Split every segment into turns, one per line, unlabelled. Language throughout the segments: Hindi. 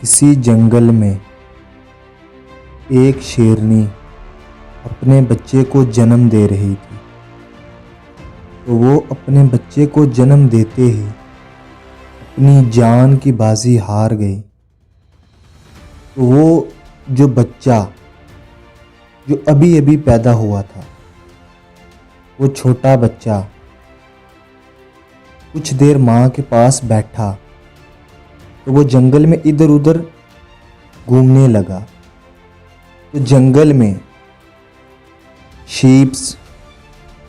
किसी जंगल में एक शेरनी अपने बच्चे को जन्म दे रही थी। तो वो अपने बच्चे को जन्म देते ही अपनी जान की बाजी हार गई। तो वो जो बच्चा जो अभी अभी पैदा हुआ था, वो छोटा बच्चा कुछ देर माँ के पास बैठा तो वो जंगल में इधर उधर घूमने लगा। तो जंगल में शीप्स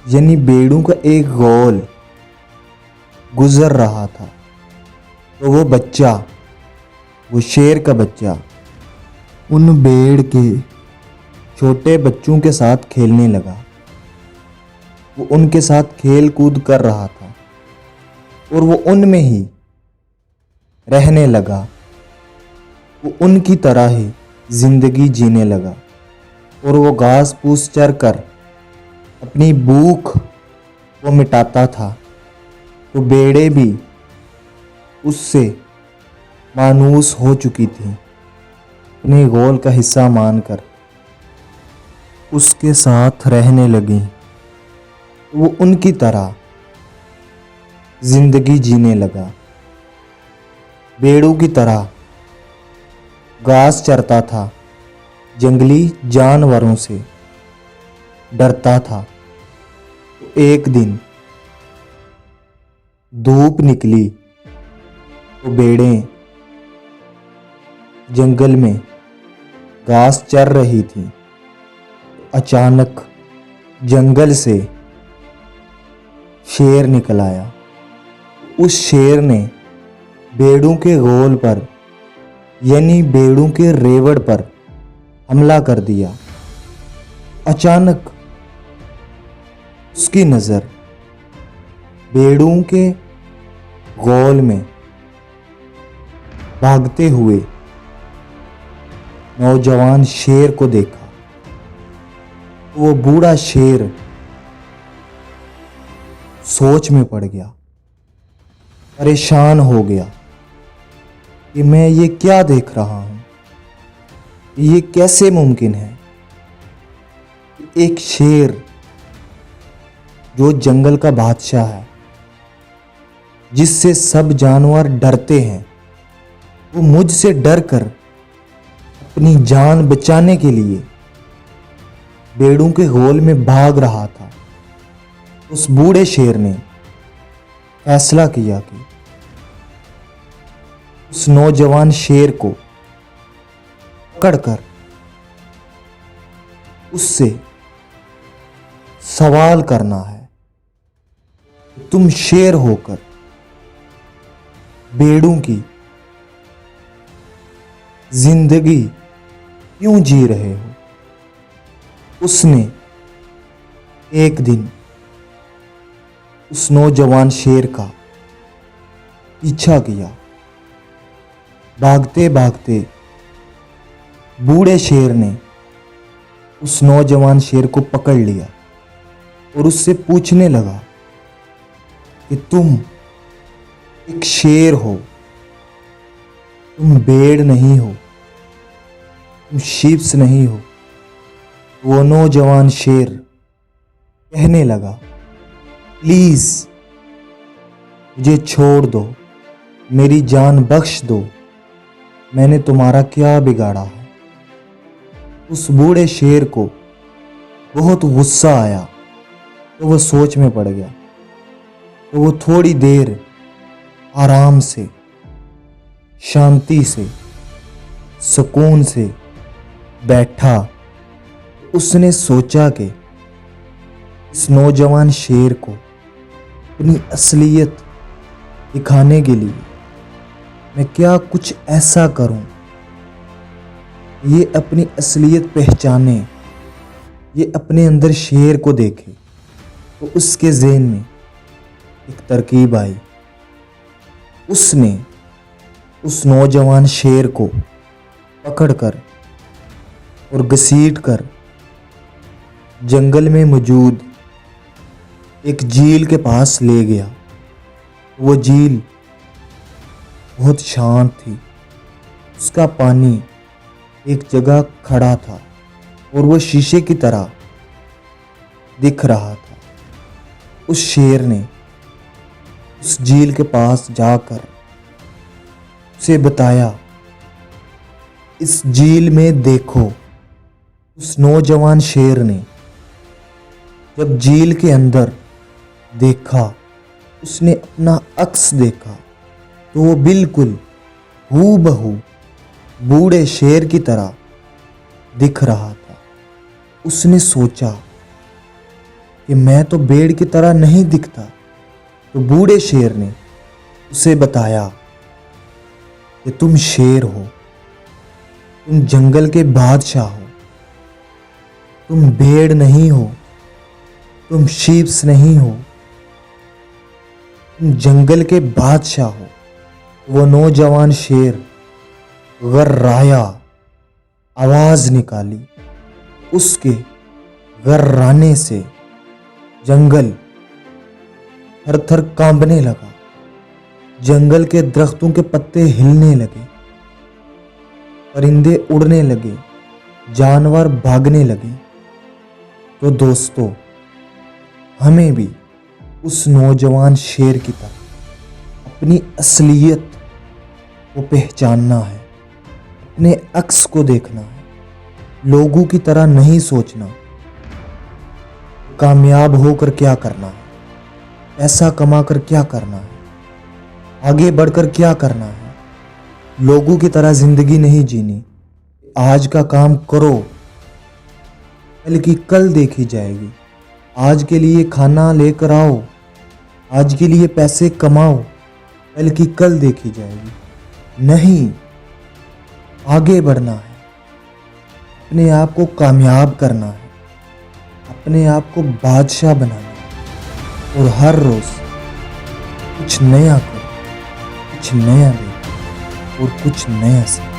यानी भेड़ों का एक गोल गुजर रहा था। तो वो बच्चा, वो शेर का बच्चा उन भेड़ के छोटे बच्चों के साथ खेलने लगा। वो उनके साथ खेल कूद कर रहा था और वो उनमें ही रहने लगा। वो उनकी तरह ही जिंदगी जीने लगा और वो घास फूस चर कर अपनी भूख को मिटाता था। तो भेड़ें भी उससे मायूस हो चुकी थी, अपने गोल का हिस्सा मानकर उसके साथ रहने लगी। वो उनकी तरह जिंदगी जीने लगा, भेड़ों की तरह घास चरता था, जंगली जानवरों से डरता था। तो एक दिन धूप निकली तो भेड़ें जंगल में घास चर रही थी। अचानक जंगल से शेर निकल आया। उस शेर ने भेड़ों के गोल पर यानी भेड़ों के रेवड़ पर हमला कर दिया। अचानक उसकी नज़र भेड़ों के गोल में भागते हुए नौजवान शेर को देखा। वो बूढ़ा शेर सोच में पड़ गया, परेशान हो गया कि मैं ये क्या देख रहा हूं, ये कैसे मुमकिन है। एक शेर जो जंगल का बादशाह है, जिससे सब जानवर डरते हैं, वो मुझसे डर कर अपनी जान बचाने के लिए भेड़ों के गोल में भाग रहा था। उस बूढ़े शेर ने फैसला किया कि उस नौजवान शेर को पकड़कर उससे सवाल करना है, तुम शेर होकर भेड़ों की जिंदगी क्यों जी रहे हो। उसने एक दिन उस नौजवान शेर का पीछा किया। भागते भागते बूढ़े शेर ने उस नौजवान शेर को पकड़ लिया और उससे पूछने लगा कि तुम एक शेर हो, तुम भेड़ नहीं हो, तुम शीप्स नहीं हो। वो नौजवान शेर कहने लगा, प्लीज मुझे छोड़ दो, मेरी जान बख्श दो, मैंने तुम्हारा क्या बिगाड़ा है। उस बूढ़े शेर को बहुत गुस्सा आया तो वह सोच में पड़ गया। तो वो थोड़ी देर आराम से, शांति से, सुकून से बैठा। उसने सोचा कि इस नौजवान शेर को अपनी असलियत दिखाने के लिए मैं क्या कुछ ऐसा करूं, ये अपनी असलियत पहचाने, ये अपने अंदर शेर को देखे। तो उसके ज़हन में एक तरकीब आई। उसने उस नौजवान शेर को पकड़कर और घसीट कर जंगल में मौजूद एक झील के पास ले गया। वो झील बहुत शांत थी, उसका पानी एक जगह खड़ा था और वह शीशे की तरह दिख रहा था। उस शेर ने उस झील के पास जाकर उसे बताया, इस झील में देखो। उस नौजवान शेर ने जब झील के अंदर देखा, उसने अपना अक्स देखा तो वो बिल्कुल हूबहू बूढ़े शेर की तरह दिख रहा था। उसने सोचा कि मैं तो भेड़ की तरह नहीं दिखता। तो बूढ़े शेर ने उसे बताया कि तुम शेर हो, तुम जंगल के बादशाह हो, तुम भेड़ नहीं हो, तुम शीप्स नहीं हो, तुम जंगल के बादशाह हो। वो नौजवान शेर गर्राया, आवाज निकाली। उसके गर्राने से जंगल थर थर कांपने लगा। जंगल के दरख्तों के पत्ते हिलने लगे, परिंदे उड़ने लगे, जानवर भागने लगे। तो दोस्तों, हमें भी उस नौजवान शेर की तरह अपनी असलियत को पहचानना है, अपने अक्स को देखना है, लोगों की तरह नहीं सोचना। कामयाब होकर क्या करना है, पैसा कमाकर क्या करना है, आगे बढ़कर क्या करना है। लोगों की तरह जिंदगी नहीं जीनी। आज का काम करो, कल की कल देखी जाएगी। आज के लिए खाना लेकर आओ, आज के लिए पैसे कमाओ, कल की कल देखी जाएगी। नहीं, आगे बढ़ना है, अपने आप को कामयाब करना है, अपने आप को बादशाह बनाना है और हर रोज कुछ नया करो, कुछ नया देखो और कुछ नया सीखो।